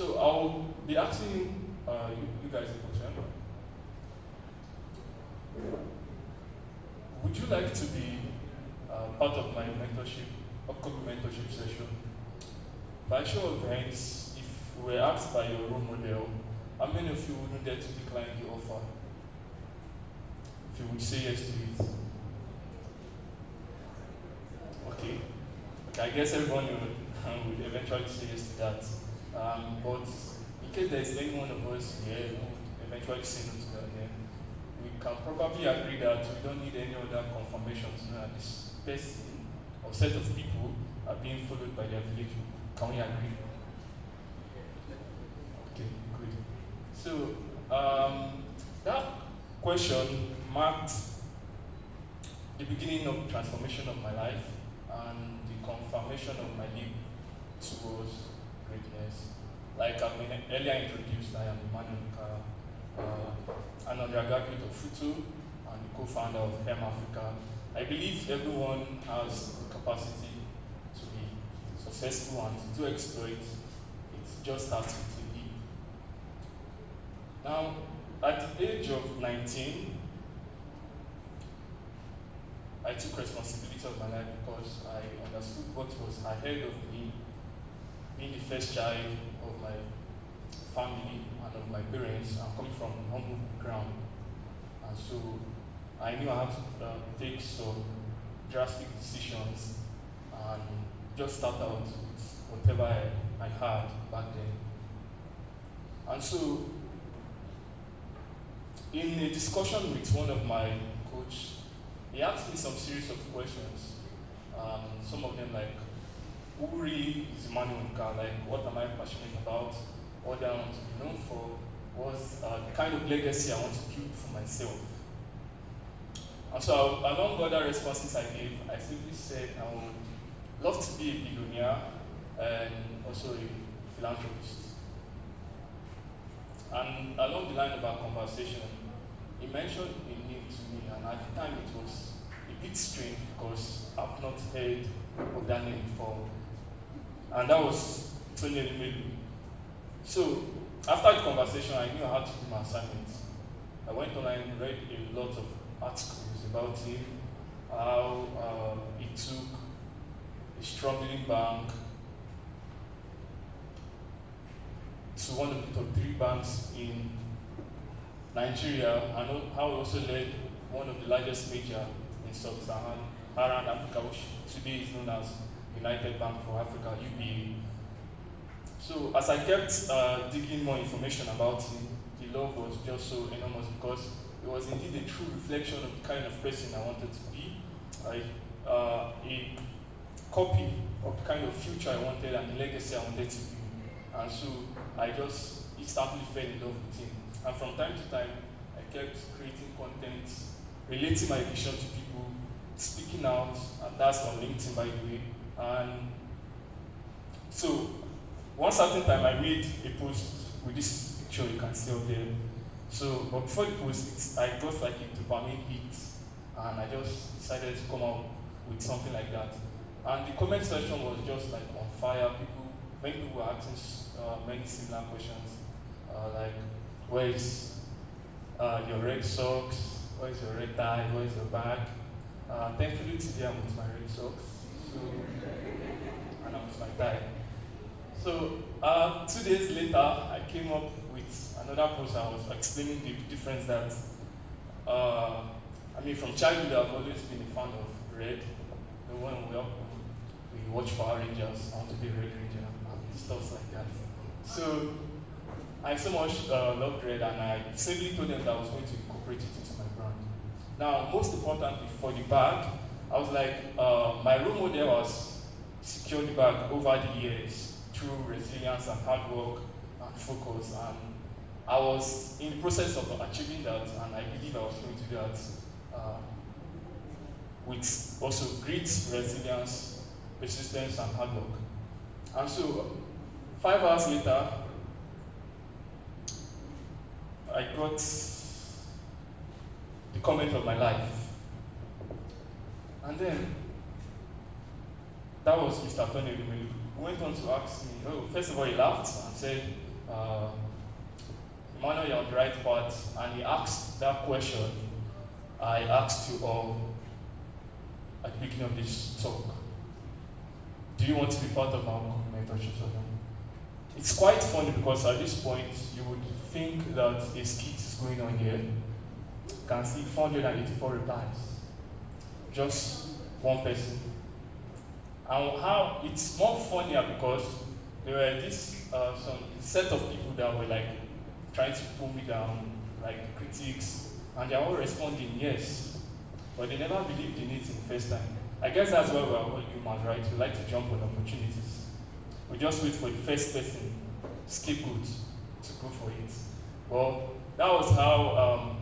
So I'll be asking you guys a question. Would you like to be part of my upcoming mentorship session? By show of hands, if we were asked by your role model, how many of you wouldn't dare to decline the offer? If you would say yes to it. Okay, I guess everyone would eventually say yes to that. But in case there is any one of us here who would eventually say no to that, then we can probably agree that we don't need any other confirmation to know that this person or set of people are being followed by their village. Can we agree? Okay, good. So that question marked the beginning of transformation of my life and the confirmation of my leap towards greatness. Like I've been earlier introduced, I am EMMANUEL NDUKA, an undergraduate of FUTU and the co-founder of Hemm Africa. I believe everyone has the capacity to be successful and to do exploit. It just starts with a leap. Now, at the age of 19, I took responsibility of my life because I understood what was ahead of me, being the first child of my family and of my parents. I'm coming from a humble background, and so I knew I had to take some drastic decisions and just start out with whatever I had back then. And so, in a discussion with one of my coach, he asked me some series of questions. Some of them like, who really is EMMANUEL NDUKA? Like, what am I passionate about? What I want to be known for? What's the kind of legacy I want to build for myself? And so, along other responses I gave, I simply said I would love to be a billionaire and also a philanthropist. And along the line of our conversation, he mentioned a name to me, and at the time it was a bit strange because I've not heard of that name before. And that was Tony Elumelu. So after the conversation, I knew I had to do my assignments. I went online and read a lot of articles about him, how he took a struggling bank to one of the top 3 banks in Nigeria, and how he also led one of the largest major in sub-Saharan Africa, which today is known as United Bank for Africa, UBA. So as I kept digging more information about him, the love was just so enormous because it was indeed a true reflection of the kind of person I wanted to be, a copy of the kind of future I wanted and the legacy I wanted to be. And so I just instantly fell in love with him. And from time to time, I kept creating content, relating my vision to people, speaking out, and that's on LinkedIn, by the way. And so, one certain time, I made a post with this picture you can see up there. So, but before the post, I got like a dopamine hit, and I just decided to come out with something like that. And the comment section was just like on fire. Many people were asking many similar questions, like, where is your red socks? Where is your red tie? Where is your bag? Thankfully today I'm with my red socks, and I'm with my tie. So 2 days later, I came up with another post. I was explaining the difference that, from childhood I've always been a fan of red. When we watch Power Rangers, I want to be a Red Ranger, and stuff like that. So I so much loved red, and I simply told them that I was going to incorporate it into my brand. Now, most importantly, for the bag, I was like, my role model has secured the bag over the years through resilience and hard work and focus, and I was in the process of achieving that, and I believe I was going to do that with also grit, resilience, persistence, and hard work. And so, 5 hours later, I got the comment of my life. And then, that was Mr. Tony Elumelu, who went on to ask me, first of all, he laughed and said, Emmanuel, you're on the right path, and he asked that question I asked you all at the beginning of this talk. Do you want to be part of our mentorship program? It's quite funny because at this point you would think that a skit is going on here. You can see 484 replies. Just one person. And how it's more funnier because there were this some set of people that were like trying to pull me down, like critics, and they're all responding yes, but they never believed in it in the first time. I guess that's why we're all humans, right? We like to jump on opportunities. We just wait for the first person, scapegoat, to go for it. Well, that was how,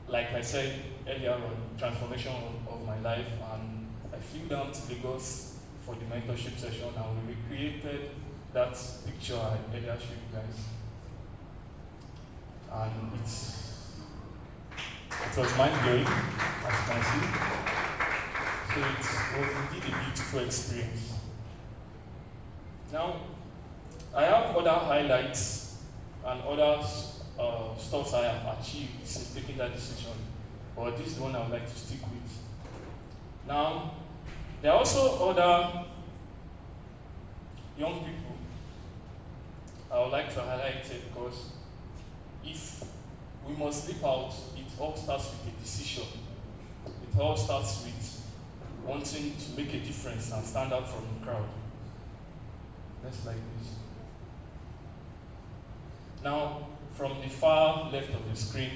like I said earlier on, transformation of my life, and I flew down to Lagos for the mentorship session, and we recreated that picture I earlier showed you guys. And it was mind-blowing, as you can see. So it was indeed a beautiful experience. Now, I have other highlights and other stuff I have achieved since taking that decision, but this is the one I would like to stick with. Now, there are also other young people I would like to highlight it because if we must leap out, it all starts with a decision. It all starts with wanting to make a difference and stand out from the crowd. Just like this. Now, from the far left of the screen,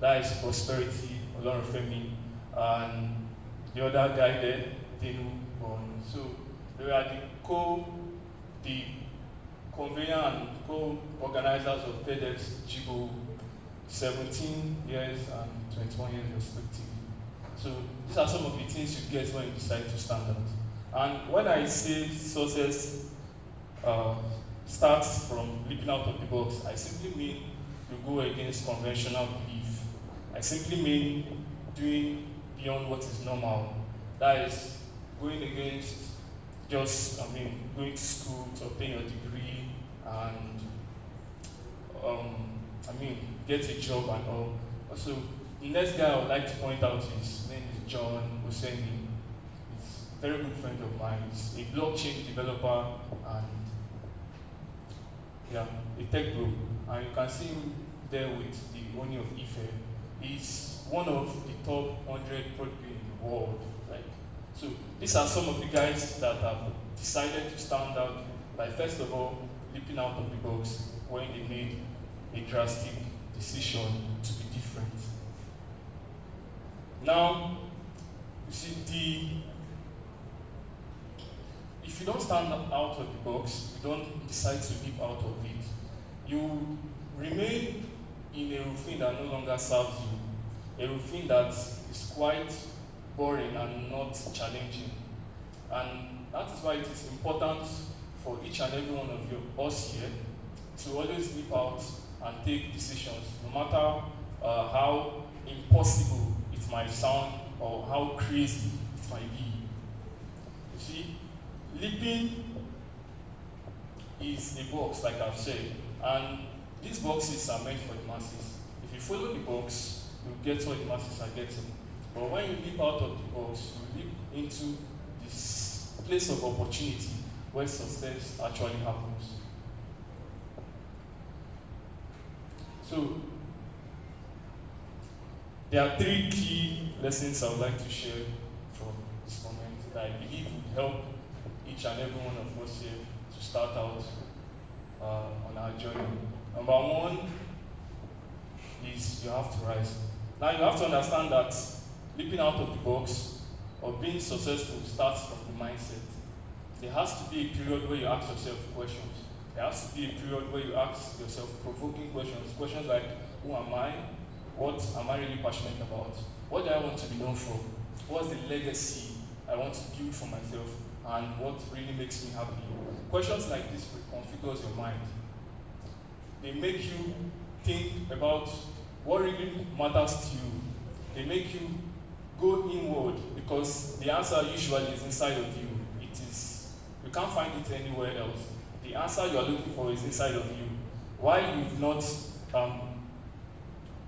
that is Prosperity, Olorunfemi, and the other guy there, Denu Bon. So they are the convener and co-organizers of TEDxAlausa, 17 years and 21 years respectively. So these are some of the things you get when you decide to stand out. And when I say success starts from leaping out of the box, I simply mean you go against conventional belief. I simply mean doing beyond what is normal. That is going against just, going to school to obtain your degree and, get a job and all. Also, the next guy I would like to point out, his name is John Oseni. He's a very good friend of mine. He's a blockchain developer and a tech bro. And you can see him there with the Oni of Ife. He's one of the top 100 product in the world. So these are some of the guys that have decided to stand out by first of all leaping out of the box when they made a drastic decision to be different. Now, you see, if you don't stand out of the box, you don't decide to leap out of it, you remain in a routine that no longer serves you, a routine that is quite boring and not challenging. And that is why it is important for each and every one of us here to always leap out and take decisions, no matter how impossible it might sound or how crazy it might be. You see, leaping is a box, like I've said, and these boxes are meant for the masses. If you follow the box, you'll get what the masses are getting. But when you leap out of the box, you leap into this place of opportunity where success actually happens. So, there are 3 key lessons I would like to share from this moment that I believe would help each and every one of us here to start out on our journey. Number 1 is you have to rise. Now you have to understand that leaping out of the box or being successful starts from the mindset. There has to be a period where you ask yourself questions. There has to be a period where you ask yourself provoking questions. Questions like, who am I? What am I really passionate about? What do I want to be known for? What's the legacy I want to build for myself? And what really makes me happy? Questions like this reconfigures your mind. They make you think about what really matters to you. They make you go inward because the answer usually is inside of you. It is You can't find it anywhere else. The answer you are looking for is inside of you. Why you've not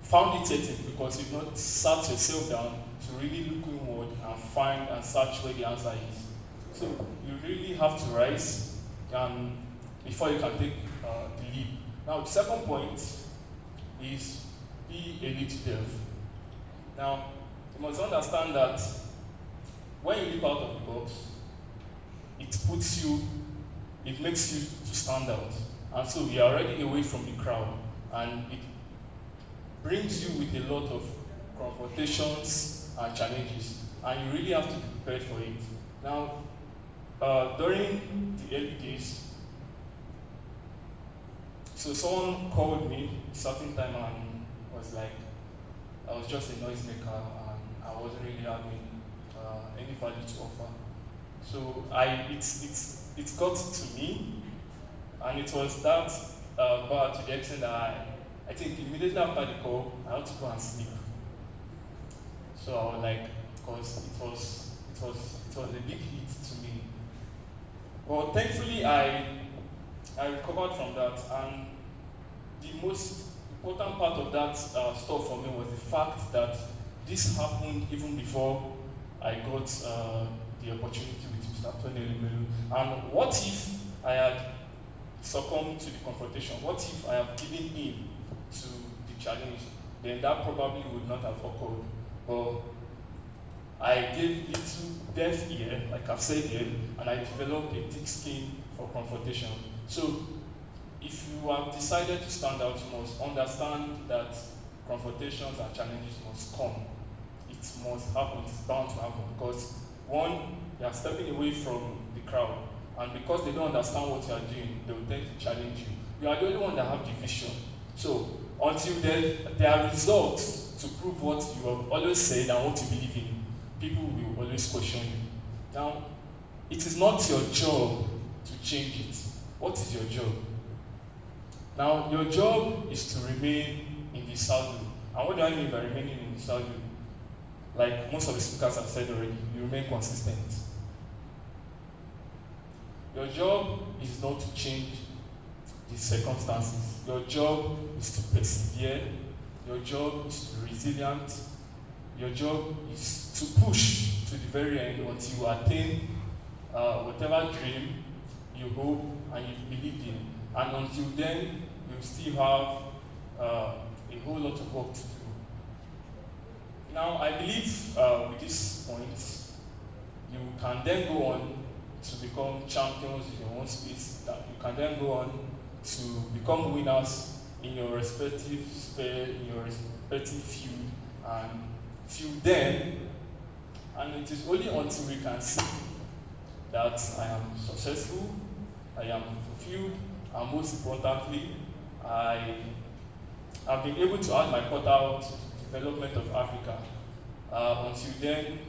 found it yet is because you've not sat yourself down to really look inward and find and search where the answer is. So you really have to rise before you can take the leap. Now, the second point is be a little deaf. Now, you must understand that when you leap out of the box, it makes you to stand out. And so you are already away from the crowd, and it brings you with a lot of confrontations and challenges, and you really have to be prepared for it. Now, during the early days, so someone called me a certain time and was like, I was just a noisemaker and I wasn't really having any value to offer. So it got to me, and it was that bad to the extent that I think immediately after the call, I had to go and sleep. So I was like, because it was a big hit to me. But thankfully, I recovered from that, and the most important part of that stuff for me was the fact that this happened even before I got the opportunity with Mr. Tony Elumelu. And what if I had succumbed to the confrontation? What if I have given in to the challenge? Then that probably would not have occurred. But I gave little deaf ear, like I've said here, and I developed a thick skin for confrontation. So if you have decided to stand out, you must understand that confrontations and challenges must come. It must happen, it's bound to happen, because one, you are stepping away from the crowd, and because they don't understand what you are doing, they will tend to challenge you. You are the only one that have the vision. So until there are results to prove what you have always said and what you believe in, people will always question you. Now, it is not your job to change it. What is your job? Now, your job is to remain in the saddle. And what do I mean by remaining in the saddle? Like most of the speakers have said already, you remain consistent. Your job is not to change the circumstances. Your job is to persevere. Your job is to be resilient. Your job is to push to the very end until you attain whatever dream you hope and you believed in. And until then, you still have a whole lot of work to do. Now, I believe with this point, you can then go on to become champions in your own space. That you can then go on to become winners in your respective sphere, in your respective field, and till then, and it is only until we can see that I am successful, I am fulfilled, and most importantly, I have been able to add my quota to the development of Africa. Until then,